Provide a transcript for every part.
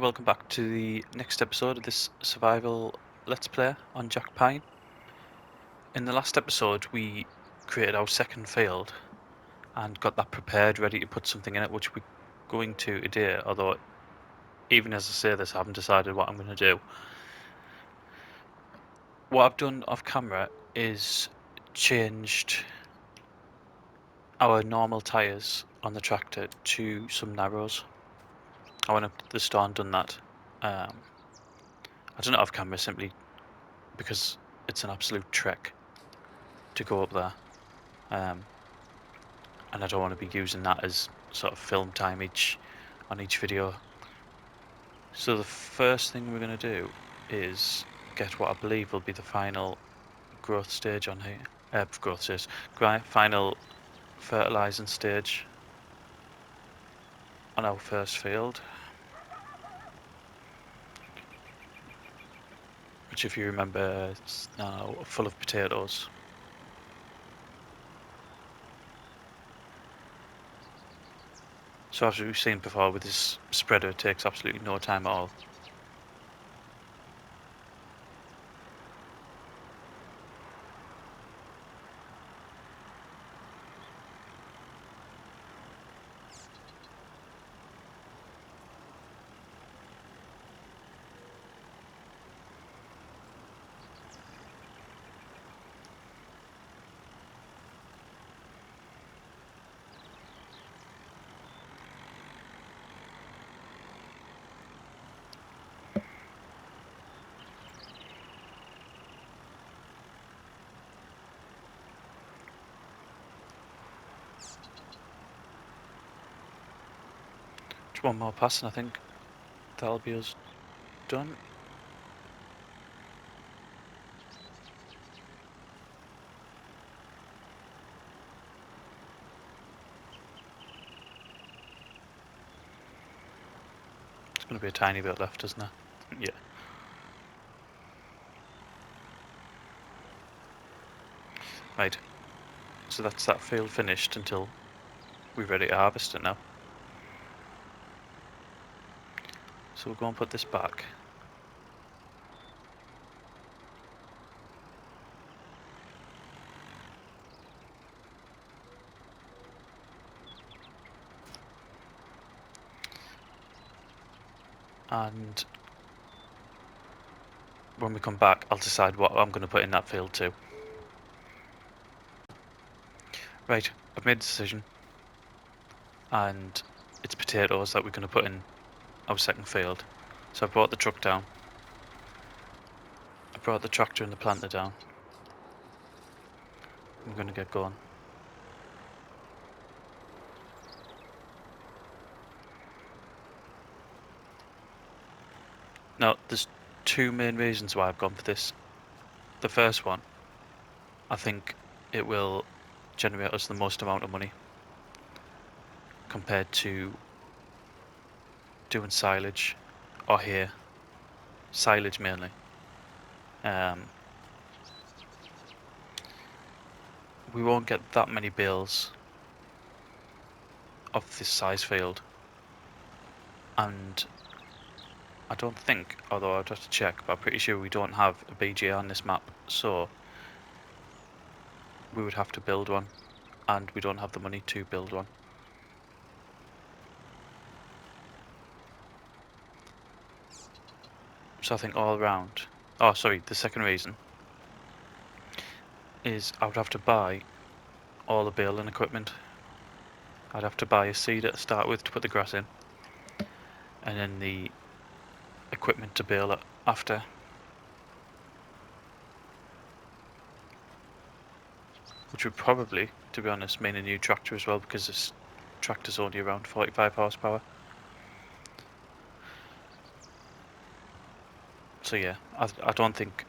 welcome back to the next episode of this survival let's play on Jack Pine. In the last episode we created our second field and got that prepared, ready to put something in it, which we're going to today, although even as I say this I haven't decided what I'm going to do. What I've done off camera is changed our normal tyres on the tractor to some narrows. I went up to the store and done that. I done it off camera simply because it's an absolute trek to go up there, and I don't want to be using that as sort of film time on each video. So the first thing we're going to do is get what I believe will be the final growth stage on here. Final fertilizing stage on our first field, which, if you remember, it's now full of potatoes. So as we've seen before with this spreader, it takes absolutely no time at all. Just one more pass and I think that'll be us done. There's going to be a tiny bit left, isn't there? Yeah. Right. So that's that field finished until we're ready to harvest it now. So we'll go and put this back. And when we come back, I'll decide what I'm going to put in that field too. Right, I've made a decision. And it's potatoes that we're going to put in our second field. So I brought the truck down. I brought the tractor and the planter down. I'm going to get going. Now, there's two main reasons why I've gone for this. The first one, I think it will generate us the most amount of money compared to doing silage or hay. Silage mainly. We won't get that many bales of this size field, and I don't think, although I'd have to check, but I'm pretty sure we don't have a BGA on this map, so we would have to build one, and we don't have the money to build one. So I think all around, the second reason is I would have to buy all the baling equipment. I'd have to buy a seeder to start with to put the grass in, and then the equipment to bale it after. Which would probably, to be honest, mean a new tractor as well, because this tractor's only around 45 horsepower. So yeah, I don't think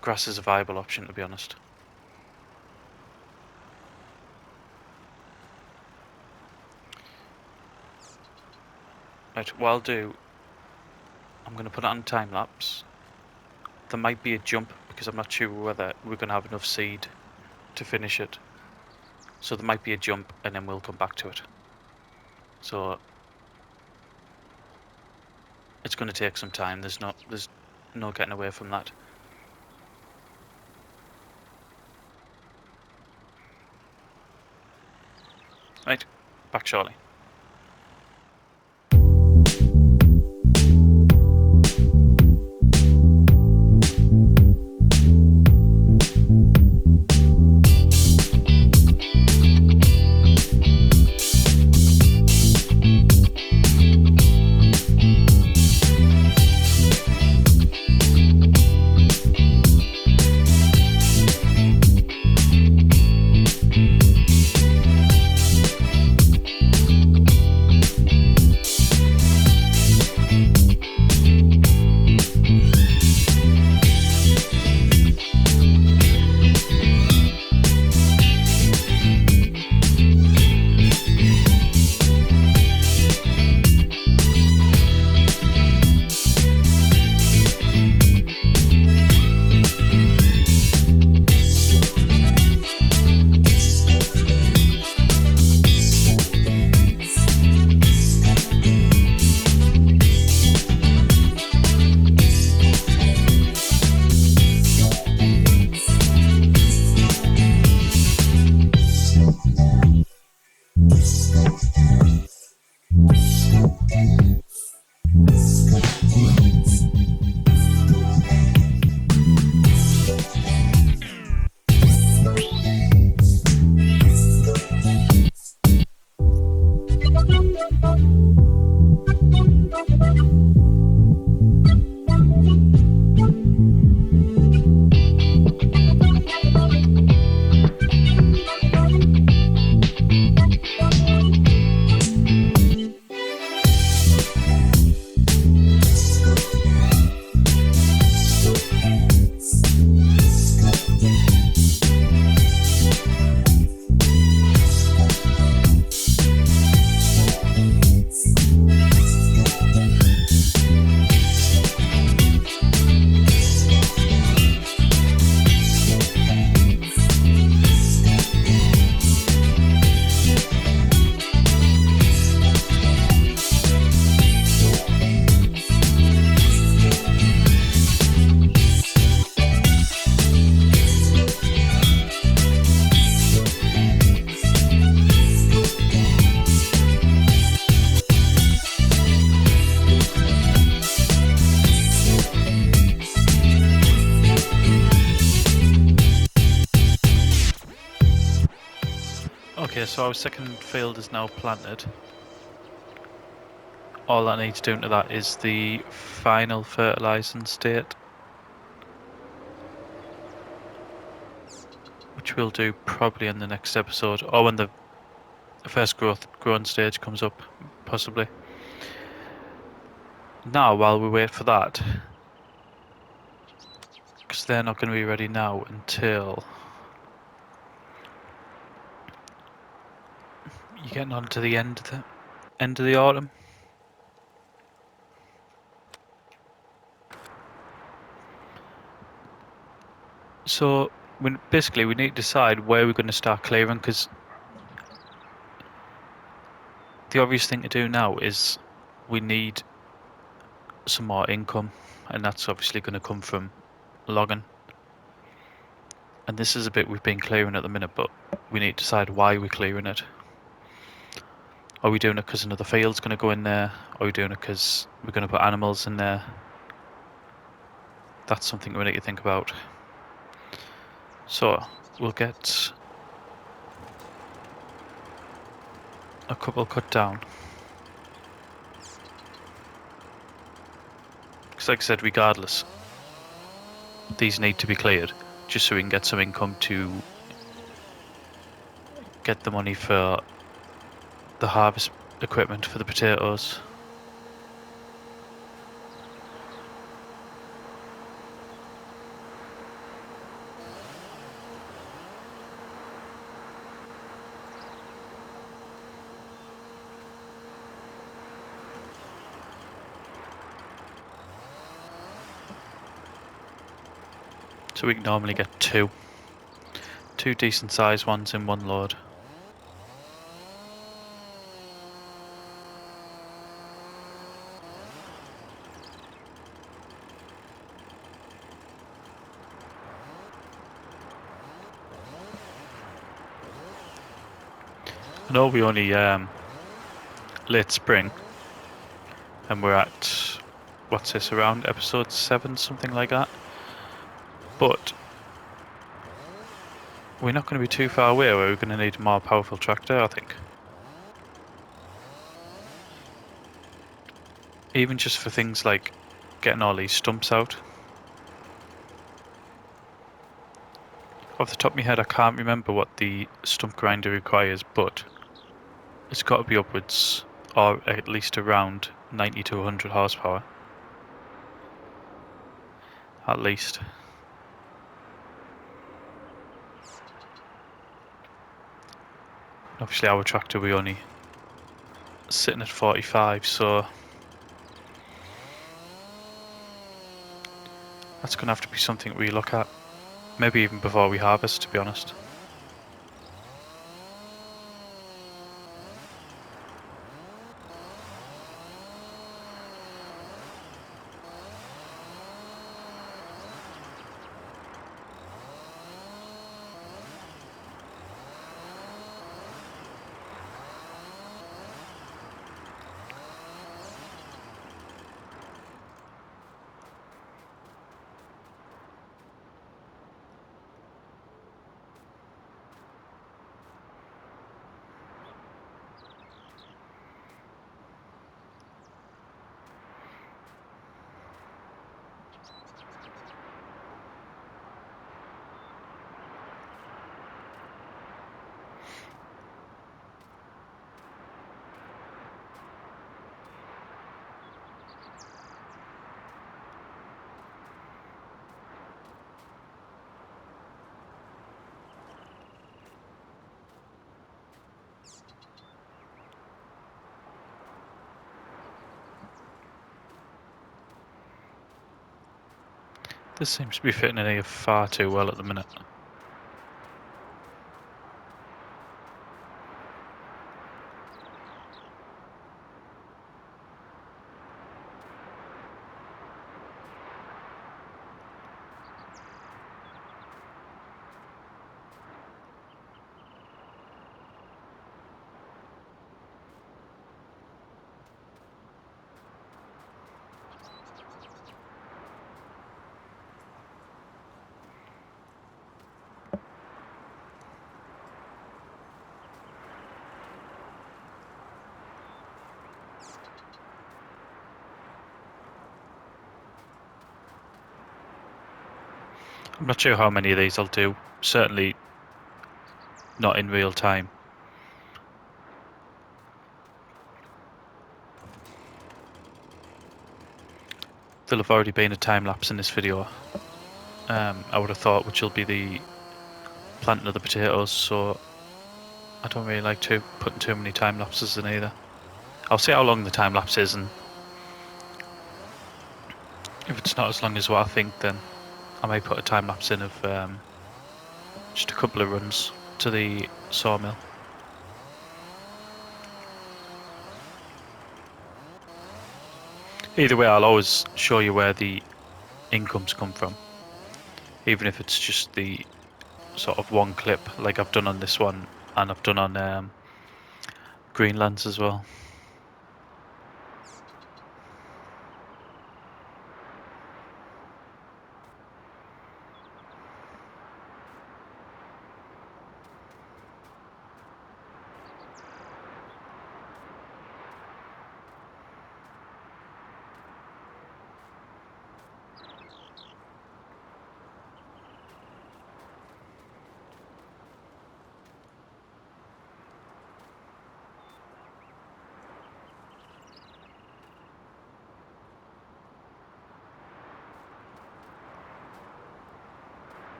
grass is a viable option, to be honest. Right, what I'll do, I'm going to put it on time lapse. There might be a jump because I'm not sure whether we're going to have enough seed to finish it. So there might be a jump and then we'll come back to it. So it's going to take some time. There's no getting away from that. Right, back shortly. Okay, so our second field is now planted. All that needs doing to that is the final fertilising state, which we'll do probably in the next episode, or when the first growing stage comes up, possibly. Now, while we wait for that, because they're not going to be ready now until you're getting on to the end of the autumn. So basically we need to decide where we're going to start clearing, because the obvious thing to do now is we need some more income, and that's obviously going to come from logging. And this is a bit we've been clearing at the minute, but we need to decide why we're clearing it. Are we doing it because another field's going to go in there? Are we doing it because we're going to put animals in there? That's something we need to think about. So we'll get a couple cut down. Because like I said, regardless, these need to be cleared, just so we can get some income to get the money for the harvest equipment for the potatoes. So we can normally get two decent sized ones in one load. I know we only late spring, and we're at, what's this, around episode 7, something like that. But we're not going to be too far away where we're going to need a more powerful tractor, I think. Even just for things like getting all these stumps out. Off the top of my head, I can't remember what the stump grinder requires, but it's got to be upwards, or at least around 90 to 100 horsepower. At least. Obviously our tractor, we only sitting at 45, so that's going to have to be something we look at. Maybe even before we harvest, to be honest. This seems to be fitting in here far too well at the minute. I'm not sure how many of these I'll do. Certainly not in real time. There'll have already been a time lapse in this video. I would have thought, which will be the planting of the potatoes, so I don't really like putting too many time lapses in either. I'll see how long the time lapse is, and if it's not as long as what I think, then I may put a time lapse in of just a couple of runs to the sawmill. Either way, I'll always show you where the incomes come from, even if it's just the sort of one clip like I've done on this one, and I've done on Greenlands as well.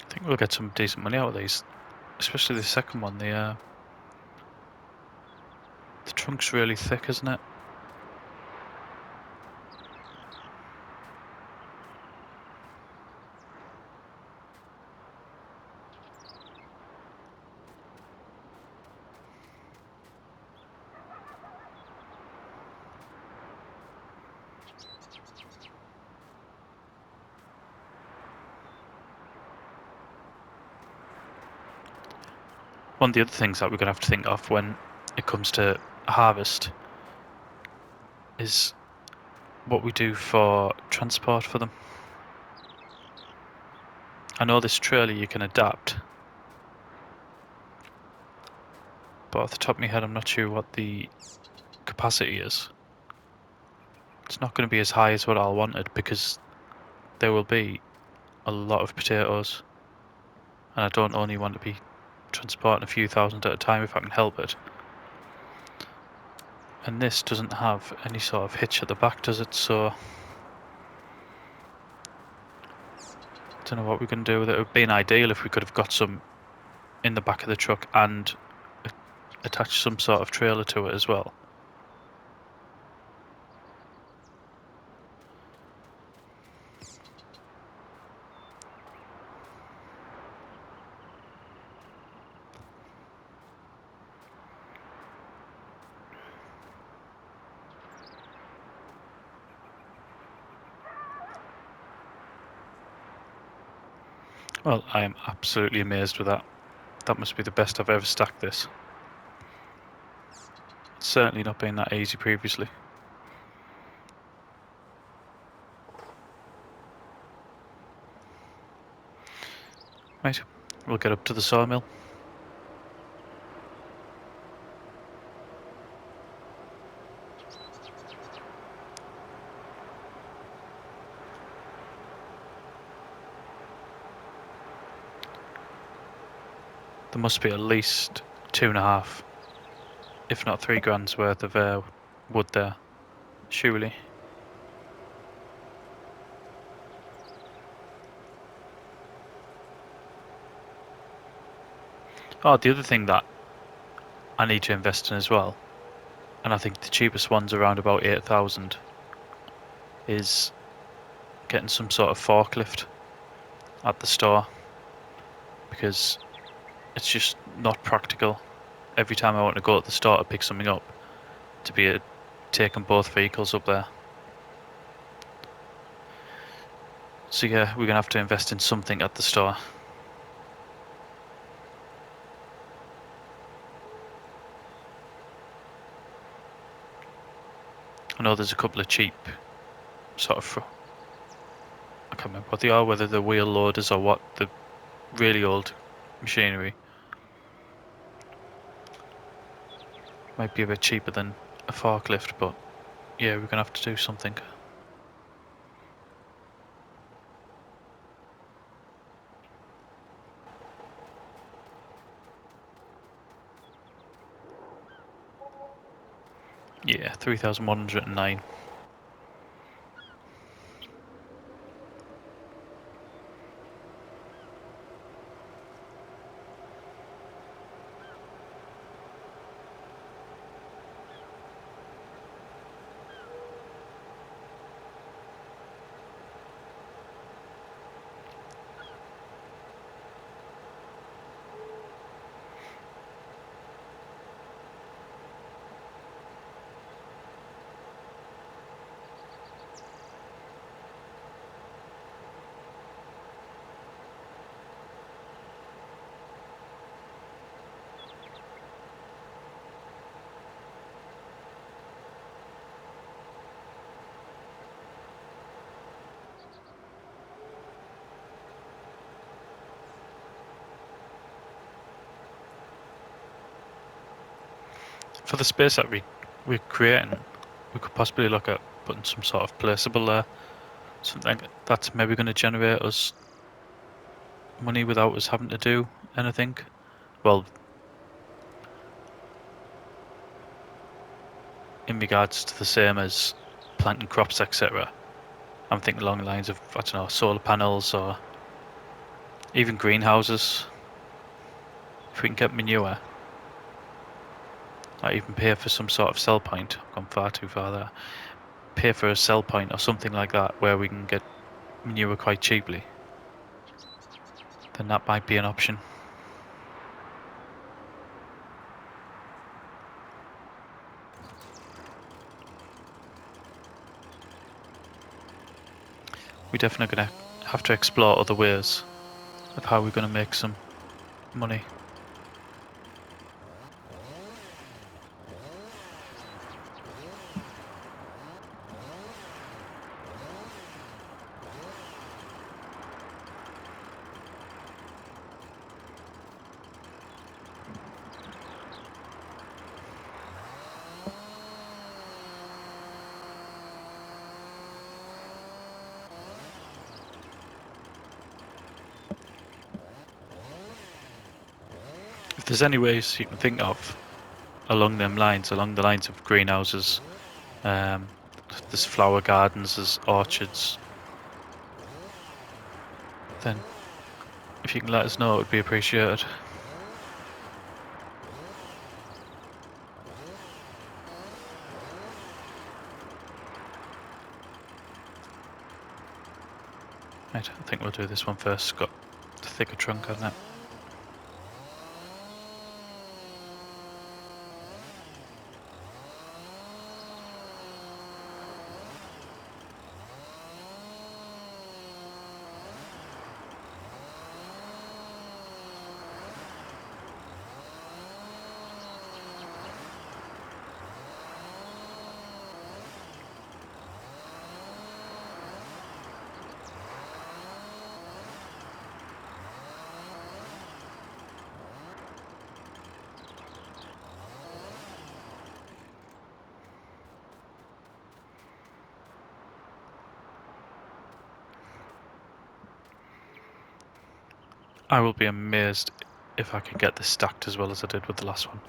I think we'll get some decent money out of these, especially the second one. The trunk's really thick, isn't it? One of the other things that we're going to have to think of when it comes to harvest is what we do for transport for them. I know this trailer you can adapt, but off the top of my head I'm not sure what the capacity is. It's not going to be as high as what I wanted because there will be a lot of potatoes, and I don't only want to be transporting a few thousand at a time if I can help it. And this doesn't have any sort of hitch at the back, does it? So I don't know what we can do with it. It would be ideal if we could have got some in the back of the truck and attach some sort of trailer to it as well. Well, I am absolutely amazed with that. That must be the best I've ever stacked this. It's certainly not been that easy previously. Right, we'll get up to the sawmill. There must be at least 2.5, if not 3 grand's worth of wood there, surely. Oh, the other thing that I need to invest in as well, and I think the cheapest one's around about 8,000, is getting some sort of forklift at the store, because it's just not practical every time I want to go to the store to pick something up to be taking both vehicles up there. So yeah, we're gonna have to invest in something at the store. I know there's a couple of cheap sort of, I can't remember what they are, whether they're wheel loaders or what, the really old machinery. Might be a bit cheaper than a forklift, but yeah, we're gonna have to do something. Yeah, 3,109. For the space that we're creating, we could possibly look at putting some sort of placeable there. Something that's maybe going to generate us money without us having to do anything. Well, in regards to the same as planting crops, etc. I'm thinking along the lines of, I don't know, solar panels or even greenhouses. If we can get manure, like even pay for some sort of sell point. I've gone far too far there. Pay for a sell point or something like that where we can get manure quite cheaply. Then that might be an option. We're definitely going to have to explore other ways of how we're going to make some money. there's any ways you can think of along them lines, along the lines of greenhouses, there's flower gardens, there's orchards, then if you can let us know, it would be appreciated. Right, I think we'll do this one first. It's got the thicker trunk, hasn't it? I will be amazed if I can get this stacked as well as I did with the last one.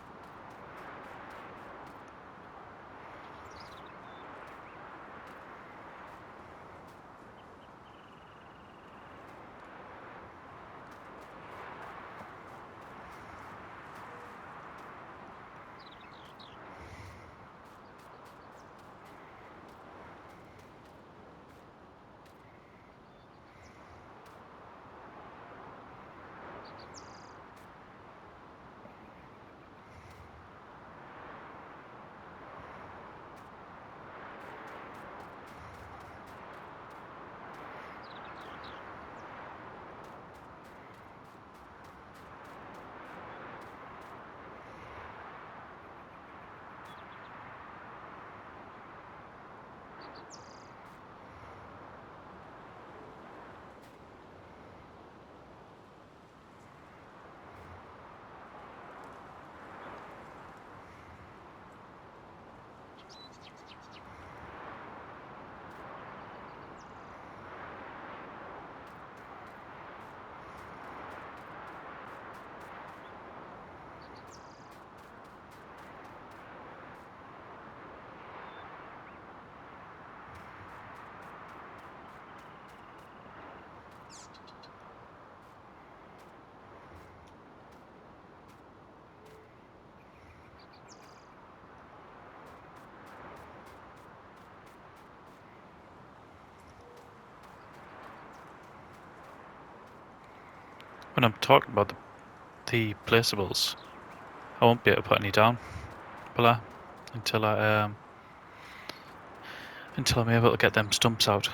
When I'm talking about the placeables, I won't be able to put any down, will I? Until I'm able to get them stumps out.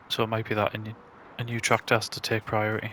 So it might be that a new tractor has to take priority.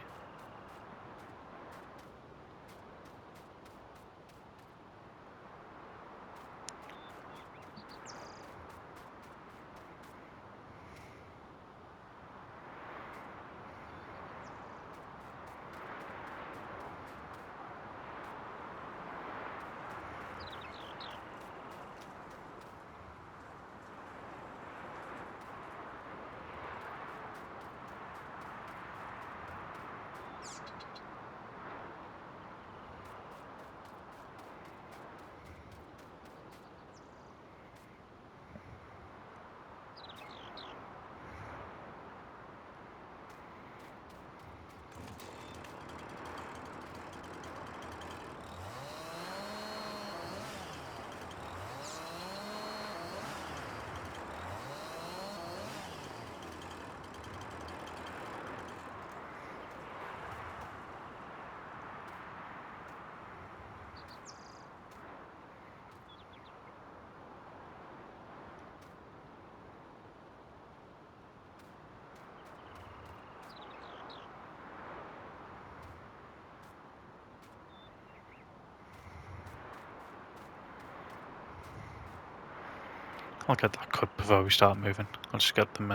I'll get that cut before we start moving. I'll just get them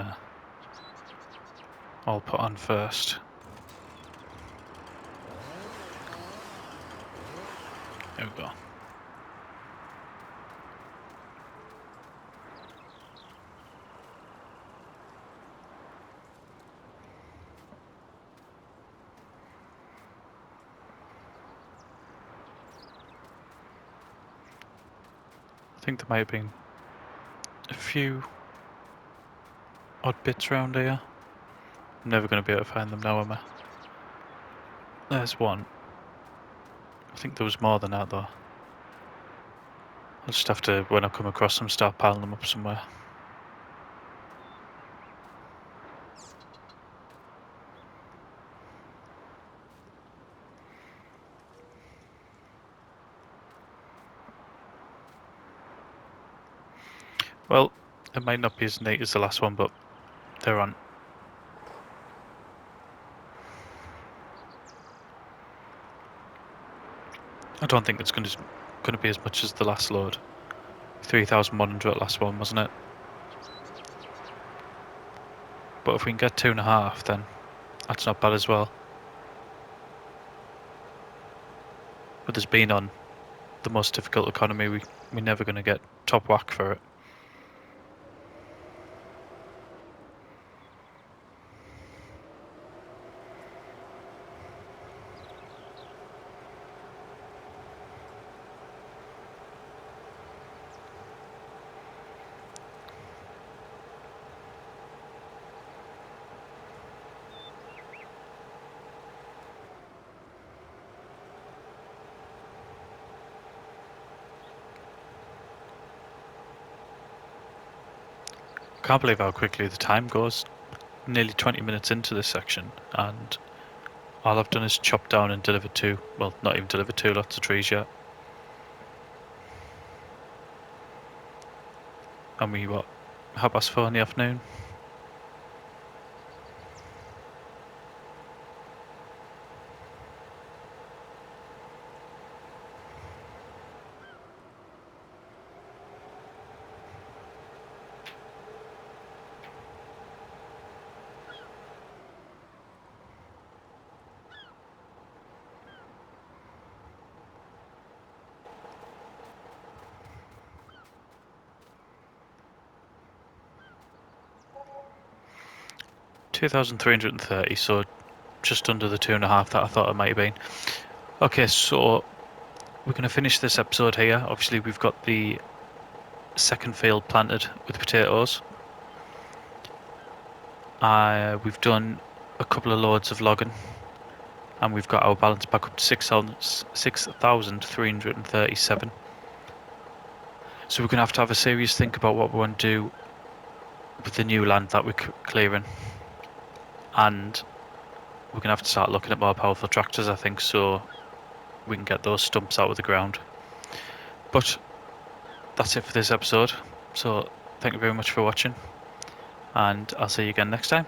all put on first. There we go. think there might have been a few odd bits around here. I'm never going to be able to find them now, am I? There's one. I think there was more than that though. I'll just have to, when I come across them, start piling them up somewhere. Well, it might not be as neat as the last one, but they're on. I don't think it's going to be as much as the last load. 3,100 last one, wasn't it? But if we can get 2.5, then that's not bad as well. But there's been on the most difficult economy, we're never going to get top whack for it. Can't believe how quickly the time goes. Nearly 20 minutes into this section, and all I've done is chop down and deliver two. Well, not even deliver two lots of trees yet. And we, what, 4:30 in the afternoon? $2,330, so just under the 2.5 that I thought it might have been. Okay, so we're going to finish this episode here. Obviously, we've got the second field planted with potatoes. We've done a couple of loads of logging, and we've got our balance back up to 6,337. So we're going to have a serious think about what we want to do with the new land that we're clearing. And we're going to have to start looking at more powerful tractors, I think, so we can get those stumps out of the ground. But that's it for this episode. So thank you very much for watching, and I'll see you again next time.